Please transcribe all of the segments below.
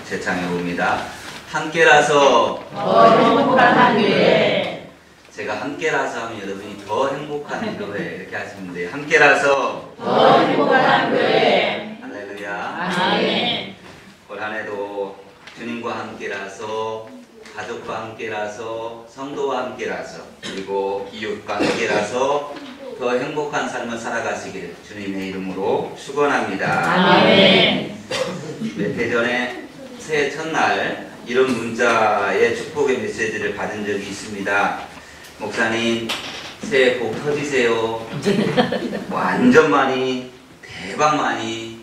재창해 봅니다. 함께라서 더 행복한 한 교회. 제가 함께라서 하면 여러분이 더 행복한 교회 이렇게 하시면 돼요. 함께라서 더 행복한 한 교회. 할렐루야. 아멘. 올 한 해도 주님과 함께라서, 가족과 함께라서, 성도와 함께라서, 그리고 이웃과 함께라서 더 행복한 삶을 살아가시길 주님의 이름으로 축원합니다. 아멘. 몇 해 전에 새해 첫날 이런 문자의 축복의 메시지를 받은 적이 있습니다. 목사님, 새해 복 터지세요. 완전 많이, 대박 많이.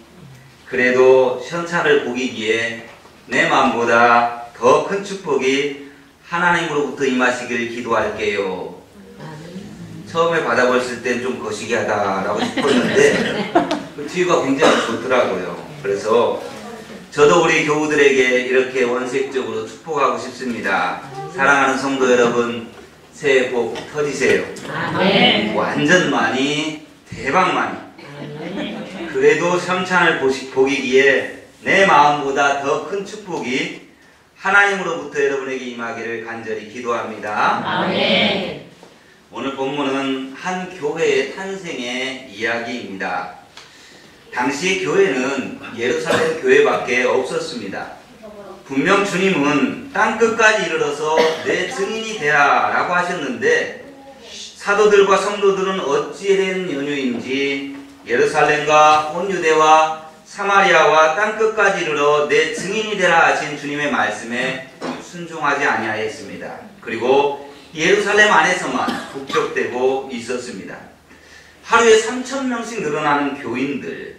그래도 현찰을 보기기에 내 마음보다 더 큰 축복이 하나님으로부터 임하시길 기도할게요. 처음에 받아봤을 땐 좀 거시기하다라고 싶었는데 그 뒤가 굉장히 좋더라고요. 그래서 저도 우리 교우들에게 이렇게 원색적으로 축복하고 싶습니다. 사랑하는 성도 여러분, 새해 복 터지세요. 아멘. 완전 많이, 대박 많이. 그래도 현찬을 보기기에 내 마음보다 더 큰 축복이 하나님으로부터 여러분에게 임하기를 간절히 기도합니다. 아멘. 오늘 본문은 한 교회의 탄생의 이야기입니다. 당시 교회는 예루살렘 교회밖에 없었습니다. 분명 주님은 땅끝까지 이르러서 내 증인이 되라 라고 하셨는데 사도들과 성도들은 어찌된 연유인지 예루살렘과 온 유대와 사마리아와 땅끝까지 이르러 내 증인이 되라 하신 주님의 말씀에 순종하지 아니하였습니다. 그리고 예루살렘 안에서만 북적대고 있었습니다. 하루에 3,000명씩 늘어나는 교인들,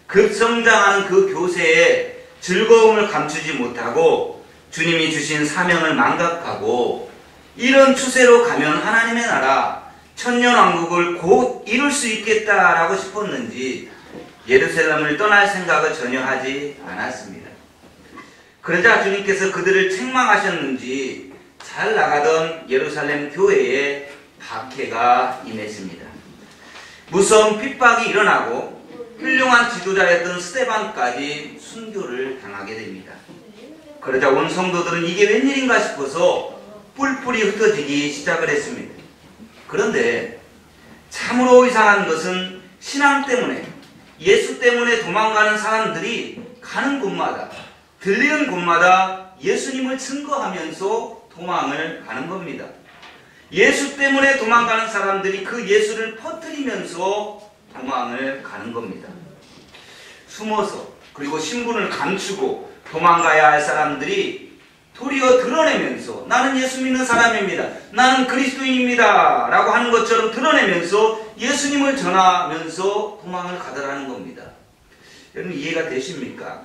급성장하는 그 교세에 즐거움을 감추지 못하고 주님이 주신 사명을 망각하고 이런 추세로 가면 하나님의 나라 천년왕국을 곧 이룰 수 있겠다라고 싶었는지 예루살렘을 떠날 생각을 전혀 하지 않았습니다. 그러자 주님께서 그들을 책망하셨는지 잘 나가던 예루살렘 교회에 박해가 임했습니다. 무서운 핍박이 일어나고 훌륭한 지도자였던 스데반까지 순교를 당하게 됩니다. 그러자 온 성도들은 이게 웬일인가 싶어서 뿔뿔이 흩어지기 시작을 했습니다. 그런데 참으로 이상한 것은 신앙 때문에, 예수 때문에 도망가는 사람들이 가는 곳마다, 들리는 곳마다 예수님을 증거하면서 도망을 가는 겁니다. 예수 때문에 도망가는 사람들이 그 예수를 퍼뜨리면서 도망을 가는 겁니다. 숨어서 그리고 신분을 감추고 도망가야 할 사람들이 도리어 드러내면서 나는 예수 믿는 사람입니다. 나는 그리스도인입니다. 라고 하는 것처럼 드러내면서 예수님을 전하면서 도망을 가더라는 겁니다. 여러분 이해가 되십니까?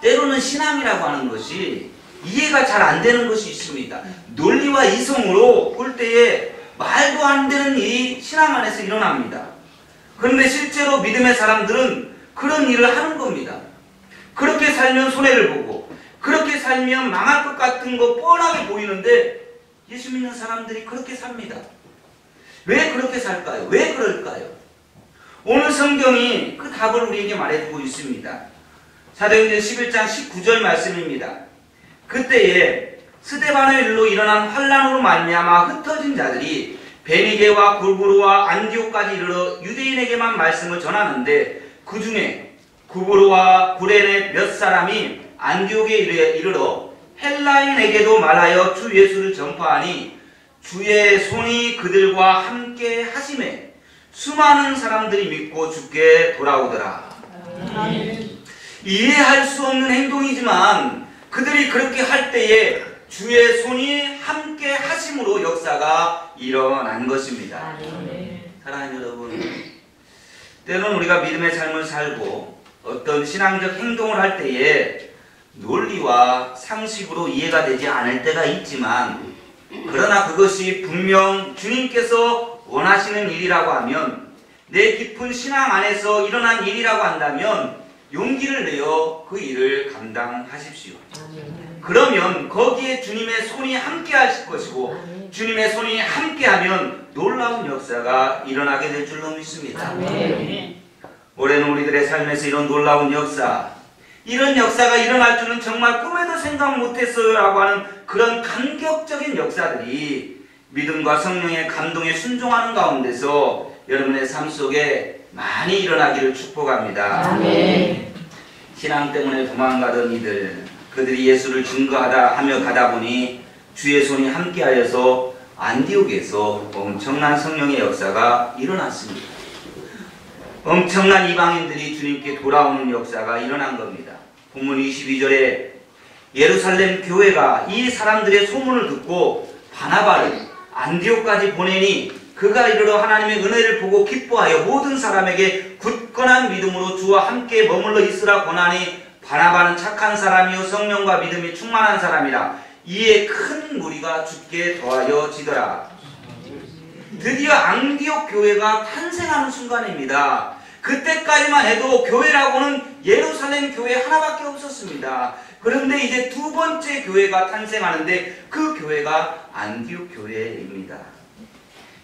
때로는 신앙이라고 하는 것이 이해가 잘 안 되는 것이 있습니다. 논리와 이성으로 볼 때에 말도 안 되는 일이 신앙 안에서 일어납니다. 그런데 실제로 믿음의 사람들은 그런 일을 하는 겁니다. 그렇게 살면 손해를 보고 그렇게 살면 망할 것 같은 거 뻔하게 보이는데 예수 믿는 사람들이 그렇게 삽니다. 왜 그렇게 살까요? 왜 그럴까요? 오늘 성경이 그 답을 우리에게 말해주고 있습니다. 사도행전 11장 19절 말씀입니다. 그때에 스데반의 일로 일어난 환란으로 말미암아 흩어진 자들이 베니게와 구브로와 안디옥까지 이르러 유대인에게만 말씀을 전하는데 그 중에 구브로와 구레네 몇 사람이 안디옥에 이르러 헬라인에게도 말하여 주 예수를 전파하니 주의 손이 그들과 함께 하심에 수많은 사람들이 믿고 주께 돌아오더라. 이해할 수 없는 행동이지만 그들이 그렇게 할 때에 주의 손이 함께 하심으로 역사가 일어난 것입니다. 사랑하는 여러분, 때로는 우리가 믿음의 삶을 살고 어떤 신앙적 행동을 할 때에 논리와 상식으로 이해가 되지 않을 때가 있지만 그러나 그것이 분명 주님께서 원하시는 일이라고 하면 내 깊은 신앙 안에서 일어난 일이라고 한다면 용기를 내어 그 일을 감당하십시오. 그러면 거기에 주님의 손이 함께 하실 것이고 주님의 손이 함께하면 놀라운 역사가 일어나게 될 줄로 믿습니다. 올해는 우리들의 삶에서 이런 놀라운 역사, 이런 역사가 일어날 줄은 정말 꿈에도 생각 못했어요 라고 하는 그런 감격적인 역사들이 믿음과 성령의 감동에 순종하는 가운데서 여러분의 삶 속에 많이 일어나기를 축복합니다. 아멘. 신앙 때문에 도망가던 이들, 그들이 예수를 증거하다 하며 가다 보니 주의 손이 함께하여서 안디옥에서 엄청난 성령의 역사가 일어났습니다. 엄청난 이방인들이 주님께 돌아오는 역사가 일어난 겁니다. 본문 22절에 예루살렘 교회가 이 사람들의 소문을 듣고 바나바를 안디옥까지 보내니 그가 이르러 하나님의 은혜를 보고 기뻐하여 모든 사람에게 굳건한 믿음으로 주와 함께 머물러 있으라 권하니 바나바는 착한 사람이요 성령과 믿음이 충만한 사람이라 이에 큰 무리가 주께 더하여 지더라. 드디어 안디옥 교회가 탄생하는 순간입니다. 그때까지만 해도 교회라고는 예루살렘 교회 하나밖에 없었습니다. 그런데 이제 두 번째 교회가 탄생하는데 그 교회가 안디옥 교회입니다.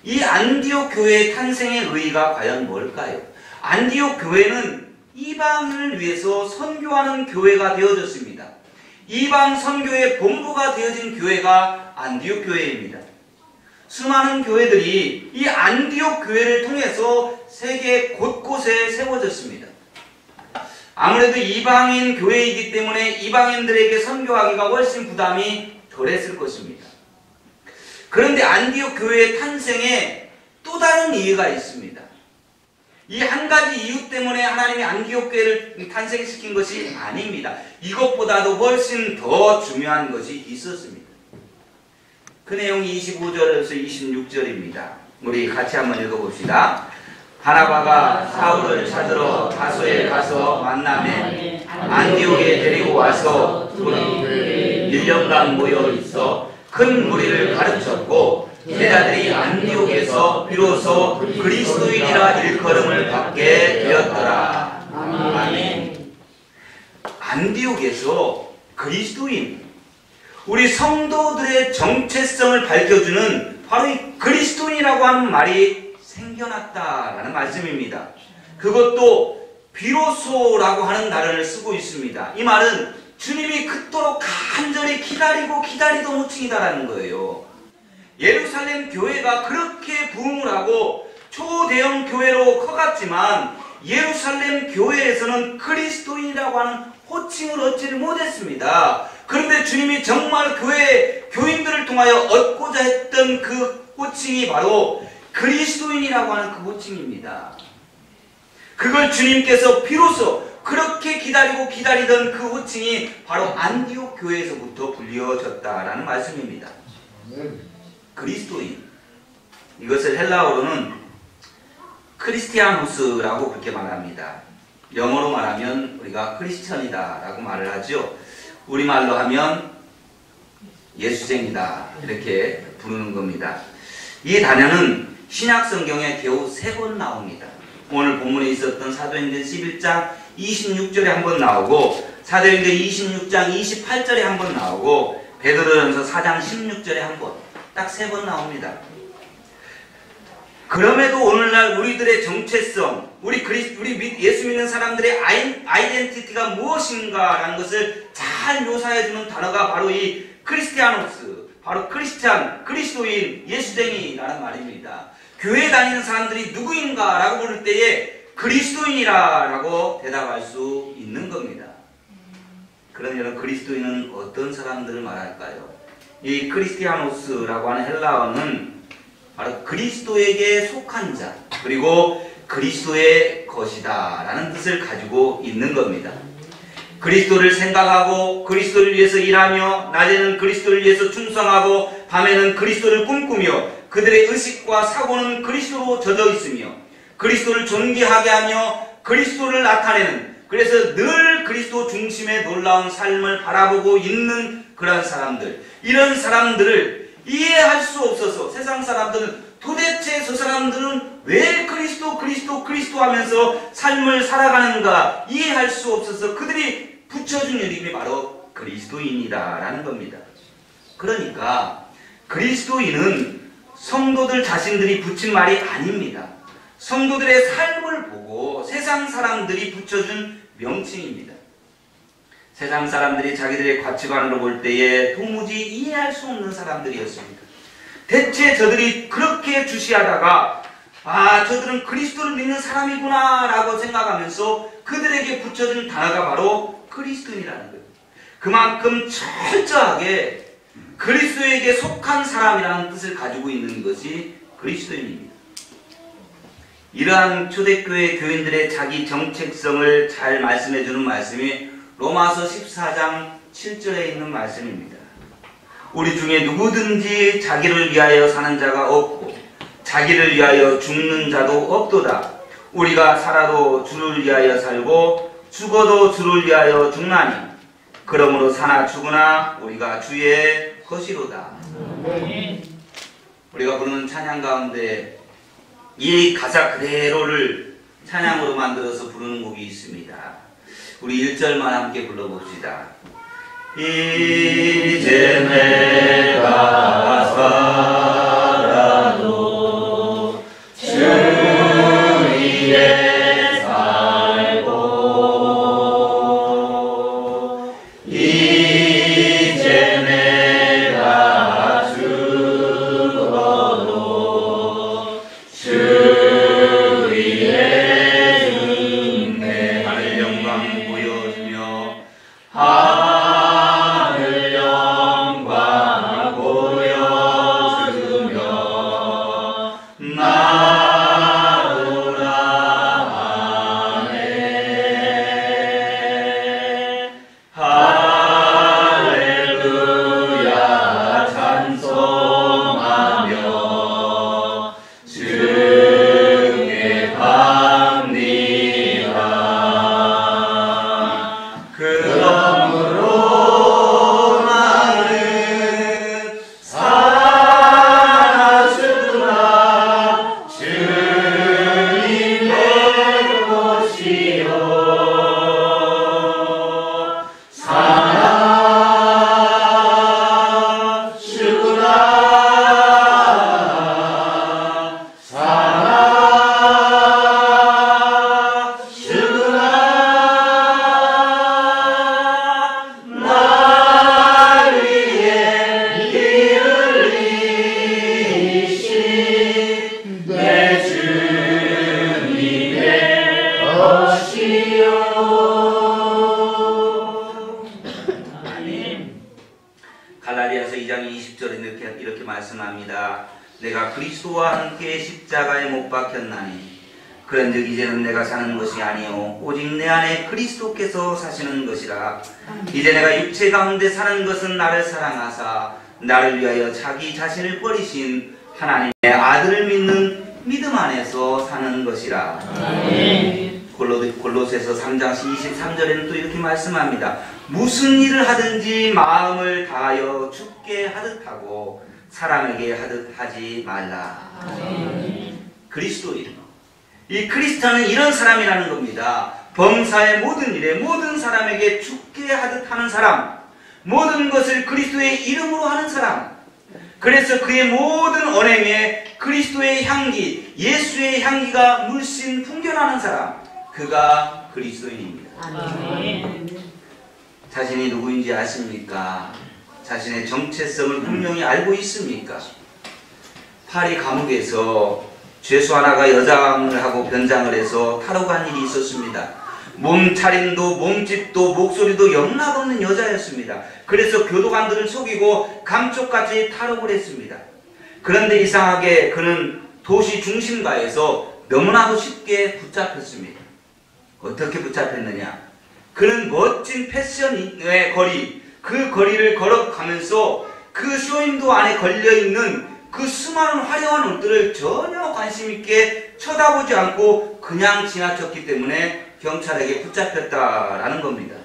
이 안디옥 교회의 탄생의 의의가 과연 뭘까요? 안디옥 교회는 이방인을 위해서 선교하는 교회가 되어졌습니다. 이방 선교의 본부가 되어진 교회가 안디옥 교회입니다. 수많은 교회들이 이 안디옥 교회를 통해서 세계 곳곳에 세워졌습니다. 아무래도 이방인 교회이기 때문에 이방인들에게 선교하기가 훨씬 부담이 덜했을 것입니다. 그런데 안디옥 교회의 탄생에 또 다른 이유가 있습니다. 이 한 가지 이유 때문에 하나님이 안디옥 교회를 탄생시킨 것이 아닙니다. 이것보다도 훨씬 더 중요한 것이 있었습니다. 그 내용이 25절에서 26절입니다. 우리 같이 한번 읽어봅시다. 바나바가 사울을 찾으러 다소에 가서 만나매 안디옥에 데리고 와서 둘은 1년간 모여 있어 큰 무리를 가르쳤고 제자들이 안디옥에서 비로소 그리스도인이라 일컬음을 받게 되었더라. 아멘. 안디옥에서 그리스도인, 우리 성도들의 정체성을 밝혀주는 바로 이 그리스도인이라고 하는 말이 생겨났다라는 말씀입니다. 그것도 비로소라고 하는 단어를 쓰고 있습니다. 이 말은 주님이 그토록 간절히 기다리도 못칭이다라는 거예요. 예루살렘 교회가 그렇게 부흥을 하고 초대형 교회로 커갔지만 예루살렘 교회에서는 그리스도인이라고 하는 호칭을 얻지를 못했습니다. 그런데 주님이 정말 교인들을 통하여 얻고자 했던 그 호칭이 바로 그리스도인이라고 하는 그 호칭입니다. 그걸 주님께서 비로소 그렇게 기다리던 그 호칭이 바로 안디옥 교회에서부터 불려졌다라는 말씀입니다. 그리스도인, 이것을 헬라어로는 크리스티아노스라고 그렇게 말합니다. 영어로 말하면 우리가 크리스천이다 라고 말을 하죠. 우리말로 하면 예수쟁이다 이렇게 부르는 겁니다. 이 단어는 신약성경에 겨우 3번 나옵니다. 오늘 본문에 있었던 사도행전 11장 26절에 한번 나오고 사도행전 26장 28절에 한번 나오고 베드로전서 4장 16절에 한번, 딱 3번 나옵니다. 그럼에도 오늘날 우리들의 정체성, 우리 예수 믿는 사람들의 아이덴티티가 무엇인가라는 것을 잘 묘사해주는 단어가 바로 이 크리스티아노스, 바로 크리스찬, 그리스도인, 예수쟁이라는 말입니다. 교회 다니는 사람들이 누구인가라고 물을 때에 그리스도인이라고 대답할 수 있는 겁니다. 그럼 여러분, 그리스도인은 어떤 사람들을 말할까요? 이 크리스티아노스라고 하는 헬라어는 바로 그리스도에게 속한 자, 그리고 그리스도의 것이다 라는 뜻을 가지고 있는 겁니다. 그리스도를 생각하고 그리스도를 위해서 일하며 낮에는 그리스도를 위해서 충성하고 밤에는 그리스도를 꿈꾸며 그들의 의식과 사고는 그리스도로 젖어 있으며 그리스도를 존귀하게 하며 그리스도를 나타내는, 그래서 늘 그리스도 중심의 놀라운 삶을 바라보고 있는 그런 사람들, 이런 사람들을 이해할 수 없어서 세상 사람들은 도대체 저 사람들은 왜 그리스도 하면서 삶을 살아가는가 이해할 수 없어서 그들이 붙여준 이름이 바로 그리스도인이다라는 겁니다. 그러니까 그리스도인은 성도들 자신들이 붙인 말이 아닙니다. 성도들의 삶을 보고 세상 사람들이 붙여준 명칭입니다. 세상 사람들이 자기들의 가치관으로 볼 때에 도무지 이해할 수 없는 사람들이었습니다. 대체 저들이 그렇게 주시하다가 저들은 그리스도를 믿는 사람이구나 라고 생각하면서 그들에게 붙여준 단어가 바로 그리스도인이라는 거예요. 그만큼 철저하게 그리스도에게 속한 사람이라는 뜻을 가지고 있는 것이 그리스도인입니다. 이러한 초대교회 교인들의 자기 정체성을 잘 말씀해주는 말씀이 로마서 14장 7절에 있는 말씀입니다. 우리 중에 누구든지 자기를 위하여 사는 자가 없고 자기를 위하여 죽는 자도 없도다. 우리가 살아도 주를 위하여 살고 죽어도 주를 위하여 죽나니 그러므로 사나 죽으나 우리가 주의 것이로다. 우리가 부르는 찬양 가운데 이 가사 그대로를 찬양으로 만들어서 부르는 곡이 있습니다. 우리 1절만 함께 불러봅시다. 이제 내가 살아도 주 위에 살고 이제 내가 죽어도 주 위에 죽네. 하늘 영광 보여주며 하늘 영광 보여주며 나오라 하네. 할렐루야 찬송하며 주께 갑니다. 그러므로 나는 살아주나 주님 내 것이요 갈라디아서 2장 20절에 이렇게 말씀합니다. 내가 그리스도와 함께 십자가에 못 박혔나니 그런즉 이제는 내가 사는 것이 아니요 오직 내 안에 그리스도께서 사시는 것이라. 이제 내가 육체 가운데 사는 것은 나를 사랑하사 나를 위하여 자기 자신을 버리신 하나님의 아들을 믿는 믿음 안에서 사는 것이라. 골로새서 3장 23절에는 또 이렇게 말씀합니다. 무슨 일을 하든지 마음을 다하여 주께 하듯 하고 사람에게 하듯 하지 말라. 그리스도인. 이 크리스찬은 이런 사람이라는 겁니다. 범사의 모든 일에 모든 사람에게 주께 하듯 하는 사람, 모든 것을 그리스도의 이름으로 하는 사람, 그래서 그의 모든 언행에 그리스도의 향기, 예수의 향기가 물씬 풍겨나는 사람, 그가 그리스도인입니다. 자신이 누구인지 아십니까? 자신의 정체성을 분명히 알고 있습니까? 파리 감옥에서 죄수 하나가 여장을 하고 변장을 해서 타러 간 일이 있었습니다. 몸차림도 몸집도 목소리도 영락없는 여자였습니다. 그래서 교도관들을 속이고 감쪽같이 탈옥을 했습니다. 그런데 이상하게 그는 도시 중심가에서 너무나도 쉽게 붙잡혔습니다. 어떻게 붙잡혔느냐? 그는 멋진 패션의 거리, 그 거리를 걸어가면서 그 쇼윈도 안에 걸려있는 그 수많은 화려한 옷들을 전혀 관심있게 쳐다보지 않고 그냥 지나쳤기 때문에 경찰에게 붙잡혔다라는 겁니다.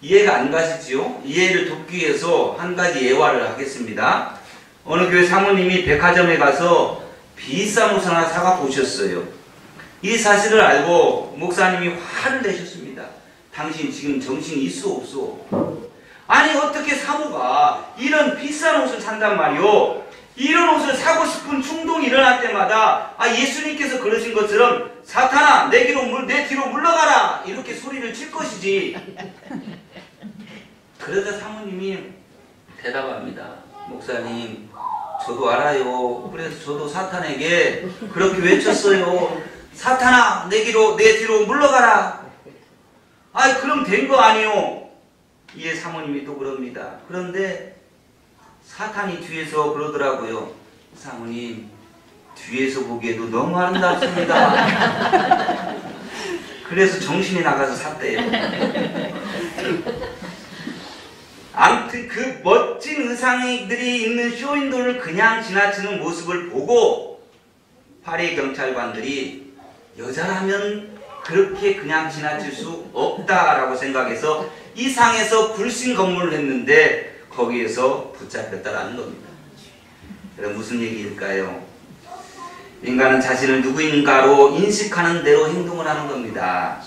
이해가 안 가시지요? 이해를 돕기 위해서 한 가지 예화를 하겠습니다. 어느 교회 사모님이 백화점에 가서 비싼 옷 하나 사갖고 오셨어요. 이 사실을 알고 목사님이 화를 내셨습니다. 당신 지금 정신이 있어 없어? 아니 어떻게 사모가 이런 비싼 옷을 산단 말이오? 이런 옷을 사고 싶은 충동이 일어날 때마다 예수님께서 그러신 것처럼 사탄아 내 뒤로 물러가라 이렇게 소리를 칠 것이지. 그러자 사모님이 대답합니다. 목사님 저도 알아요. 그래서 저도 사탄에게 그렇게 외쳤어요. 사탄아 내 뒤로 물러가라. 그럼 된 거 아니요. 이에 사모님이 또 그럽니다. 그런데 사탄이 뒤에서 그러더라고요. 사모님 뒤에서 보기에도 너무 아름답습니다. 그래서 정신이 나가서 샀대요. 아무튼 그 멋진 의상들이 있는 쇼윈도를 그냥 지나치는 모습을 보고 파리 경찰관들이 여자라면 그렇게 그냥 지나칠 수 없다라고 생각해서 이 상에서 불신 검문을 했는데 거기에서 붙잡혔다라는 겁니다. 그럼 무슨 얘기일까요? 인간은 자신을 누구인가로 인식하는 대로 행동을 하는 겁니다.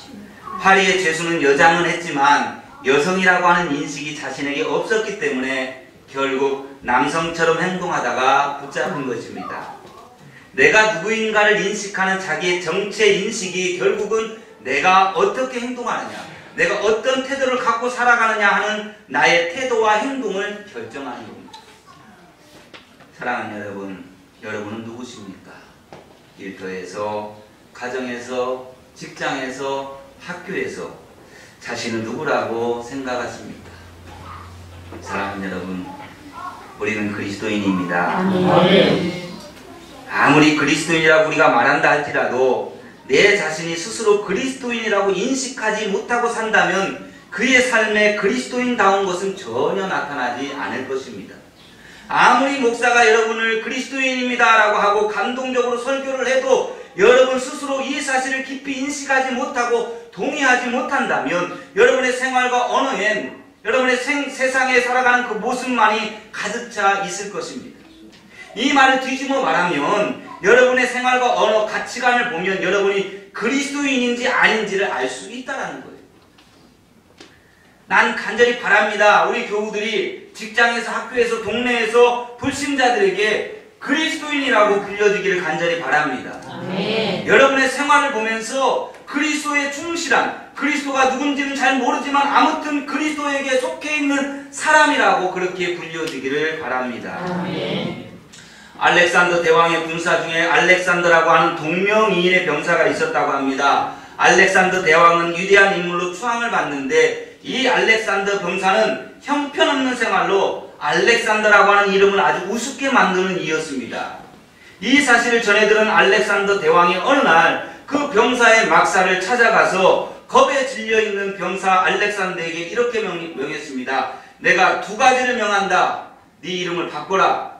파리의 죄수는 여장은 했지만 여성이라고 하는 인식이 자신에게 없었기 때문에 결국 남성처럼 행동하다가 붙잡힌 것입니다. 내가 누구인가를 인식하는 자기의 정체 인식이 결국은 내가 어떻게 행동하느냐, 내가 어떤 태도를 갖고 살아가느냐 하는 나의 태도와 행동을 결정하는 겁니다. 사랑하는 여러분, 여러분은 누구십니까? 일터에서, 가정에서, 직장에서, 학교에서 자신은 누구라고 생각하십니까? 사랑하는 여러분, 우리는 그리스도인입니다. 아무리 그리스도인이라고 우리가 말한다 할지라도 내 자신이 스스로 그리스도인이라고 인식하지 못하고 산다면 그의 삶에 그리스도인다운 것은 전혀 나타나지 않을 것입니다. 아무리 목사가 여러분을 그리스도인입니다 라고 하고 감동적으로 설교를 해도 여러분 스스로 이 사실을 깊이 인식하지 못하고 동의하지 못한다면 여러분의 생활과 언어엔 여러분의 세상에 살아가는 그 모습만이 가득 차 있을 것입니다. 이 말을 뒤집어 말하면 여러분의 생활과 언어, 가치관을 보면 여러분이 그리스도인인지 아닌지를 알 수 있다는 거예요. 난 간절히 바랍니다. 우리 교우들이 직장에서, 학교에서, 동네에서 불신자들에게 그리스도인이라고 불려지기를 간절히 바랍니다. 아멘. 여러분의 생활을 보면서 그리스도에 충실한, 그리스도가 누군지는 잘 모르지만 아무튼 그리스도에게 속해 있는 사람이라고 그렇게 불려지기를 바랍니다. 아멘. 알렉산더 대왕의 군사 중에 알렉산더라고 하는 동명이인의 병사가 있었다고 합니다. 알렉산더 대왕은 위대한 인물로 추앙을 받는데 이 알렉산더 병사는 형편없는 생활로 알렉산더라고 하는 이름을 아주 우습게 만드는 이였습니다. 이 사실을 전해들은 알렉산더 대왕이 어느 날 그 병사의 막사를 찾아가서 겁에 질려있는 병사 알렉산더에게 이렇게 명했습니다. 내가 두 가지를 명한다. 네 이름을 바꿔라.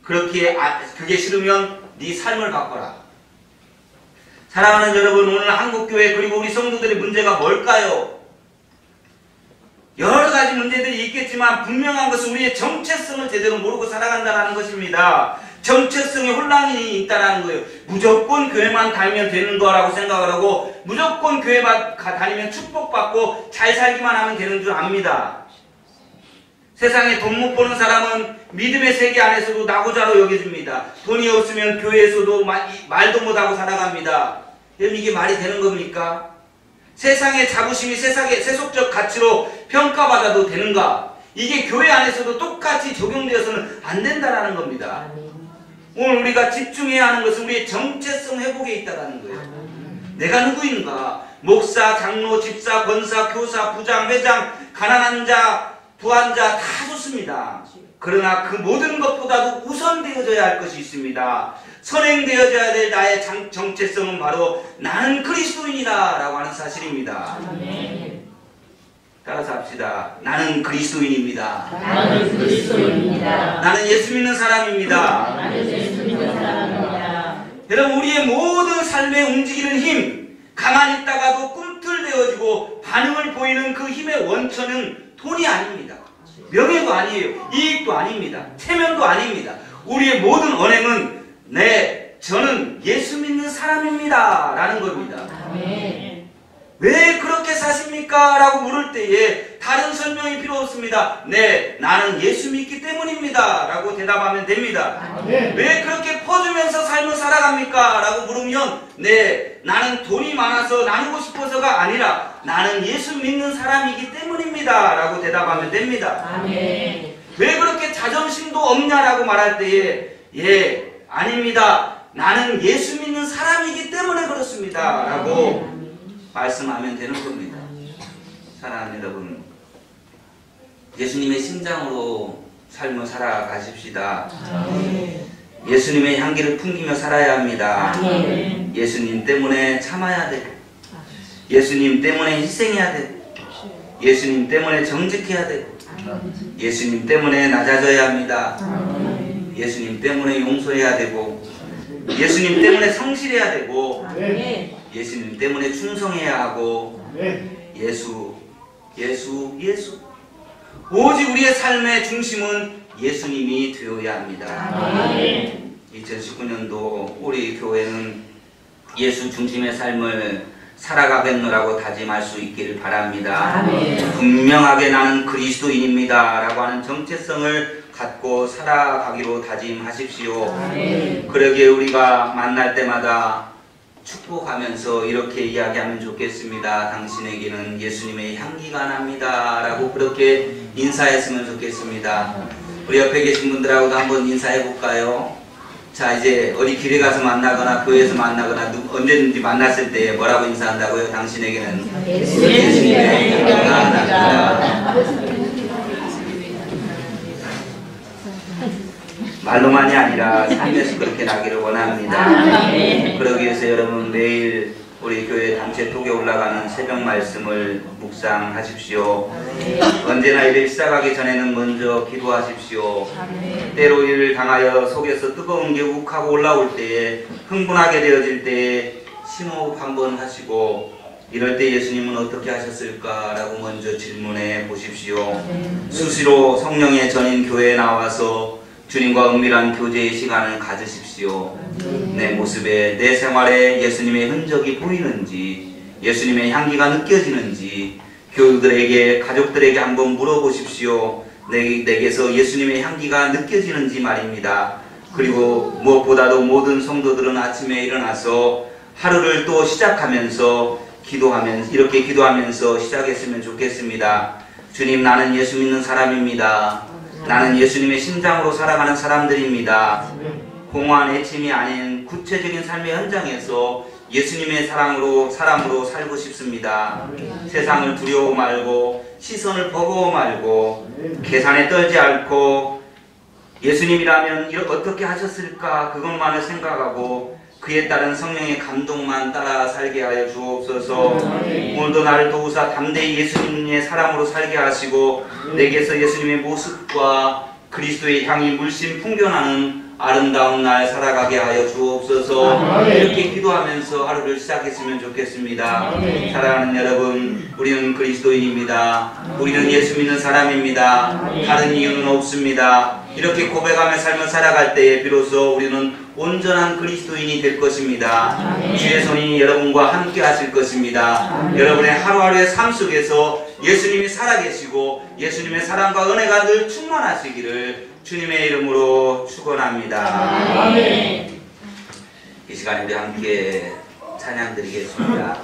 그렇게 그게 싫으면 네 삶을 바꿔라. 사랑하는 여러분, 오늘 한국교회 그리고 우리 성도들의 문제가 뭘까요? 여러 가지 문제들이 있겠지만 분명한 것은 우리의 정체성을 제대로 모르고 살아간다는 것입니다. 정체성에 혼란이 있다는 거예요. 무조건 교회만 다니면 되는 거라고 생각을 하고 무조건 교회만 다니면 축복받고 잘 살기만 하면 되는 줄 압니다. 세상에 돈 못 버는 사람은 믿음의 세계 안에서도 나고자로 여겨집니다. 돈이 없으면 교회에서도 말도 못하고 살아갑니다. 여러분, 이게 말이 되는 겁니까? 세상의 자부심이 세상의 세속적 가치로 평가받아도 되는가? 이게 교회 안에서도 똑같이 적용되어서는 안 된다는 겁니다. 오늘 우리가 집중해야 하는 것은 우리의 정체성 회복에 있다는 거예요. 내가 누구인가? 목사, 장로, 집사, 권사, 교사, 부장, 회장, 가난한 자, 부한 자 다 좋습니다. 그러나 그 모든 것보다도 우선되어져야 할 것이 있습니다. 선행되어져야 될 나의 정체성은 바로 나는 그리스도인이다 라고 하는 사실입니다. 따라서 합시다. 나는 그리스도인입니다. 나는 그리스도인입니다. 나는 예수 믿는 사람입니다. 나는 예수 믿는 사람입니다. 여러분, 우리의 모든 삶에 움직이는 힘, 가만히 있다가도 꿈틀대어지고 반응을 보이는 그 힘의 원천은 돈이 아닙니다. 명예도 아니에요. 이익도 아닙니다. 체면도 아닙니다. 우리의 모든 언행은 저는 예수 믿는 사람입니다 라는 겁니다. 아멘. 왜 그렇게 사십니까? 라고 물을 때에 다른 설명이 필요 없습니다. 네, 나는 예수 믿기 때문입니다. 라고 대답하면 됩니다. 왜 그렇게 퍼주면서 삶을 살아갑니까? 라고 물으면 네, 나는 돈이 많아서 나누고 싶어서가 아니라 나는 예수 믿는 사람이기 때문입니다. 라고 대답하면 됩니다. 아멘. 왜 그렇게 자존심도 없냐라고 말할 때에 예, 아닙니다. 나는 예수 믿는 사람이기 때문에 그렇습니다. 라고 말씀하면 되는 겁니다. 사랑하는 여러분, 예수님의 심장으로 삶을 살아가십시다. 예수님의 향기를 풍기며 살아야 합니다. 예수님 때문에 참아야 되고, 예수님 때문에 희생해야 되고, 예수님 때문에 정직해야 되고, 예수님 때문에 낮아져야 합니다. 예수님 때문에 용서해야 되고, 예수님 때문에 성실해야 되고, 예수님 때문에 충성해야 하고, 예수. 오직 우리의 삶의 중심은 예수님이 되어야 합니다. 2019년도 우리 교회는 예수 중심의 삶을 살아가겠노라고 다짐할 수 있기를 바랍니다. 분명하게 나는 그리스도인입니다 라고 하는 정체성을 갖고 살아가기로 다짐하십시오. 그러기에 우리가 만날 때마다 축복하면서 이렇게 이야기하면 좋겠습니다. 당신에게는 예수님의 향기가 납니다 라고 그렇게 인사했으면 좋겠습니다. 우리 옆에 계신 분들하고도 한번 인사해 볼까요? 자, 이제 어디 길에 가서 만나거나 교회에서 만나거나 언제든지 만났을 때 뭐라고 인사한다고요? 당신에게는 예수님의 향기가 납니다. 말로만이 아니라 삶에서 그렇게 나기를 원합니다. 그러기 위해서 여러분 매일 우리 교회 단체톡에 올라가는 새벽 말씀을 묵상하십시오. 언제나 일을 시작하기 전에는 먼저 기도하십시오. 때로 일을 당하여 속에서 뜨거운 게 욱하고 올라올 때에 흥분하게 되어질 때에 심호흡 한번 하시고 이럴 때 예수님은 어떻게 하셨을까라고 먼저 질문해 보십시오. 수시로 성령의 전인 교회에 나와서 주님과 은밀한 교제의 시간을 가지십시오. 내 모습에 내 생활에 예수님의 흔적이 보이는지 예수님의 향기가 느껴지는지 교우들에게 가족들에게 한번 물어보십시오. 내게서 예수님의 향기가 느껴지는지 말입니다. 그리고 무엇보다도 모든 성도들은 아침에 일어나서 하루를 또 시작하면서 이렇게 기도하면서 시작했으면 좋겠습니다. 주님, 나는 예수 믿는 사람입니다. 나는 예수님의 심장으로 살아가는 사람들입니다. 공허한 애침이 아닌 구체적인 삶의 현장에서 예수님의 사랑으로 사람으로 살고 싶습니다. 세상을 두려워 말고 시선을 버거워 말고 계산에 떨지 않고 예수님이라면 어떻게 하셨을까 그것만을 생각하고 그에 따른 성령의 감동만 따라 살게 하여 주옵소서. 오늘도 나를 도우사 담대히 예수님의 사람으로 살게 하시고 내게서 예수님의 모습과 그리스도의 향이 물씬 풍겨나는 아름다운 날 살아가게 하여 주옵소서. 이렇게 기도하면서 하루를 시작했으면 좋겠습니다. 사랑하는 여러분, 우리는 그리스도인입니다. 우리는 예수 믿는 사람입니다. 다른 이유는 없습니다. 이렇게 고백하며 삶을 살아갈 때에 비로소 우리는 온전한 그리스도인이 될 것입니다. 주의 손이 여러분과 함께 하실 것입니다. 여러분의 하루하루의 삶 속에서 예수님이 살아계시고 예수님의 사랑과 은혜가 늘 충만하시기를 주님의 이름으로 축원합니다. 이 시간에 우리 함께 찬양 드리겠습니다.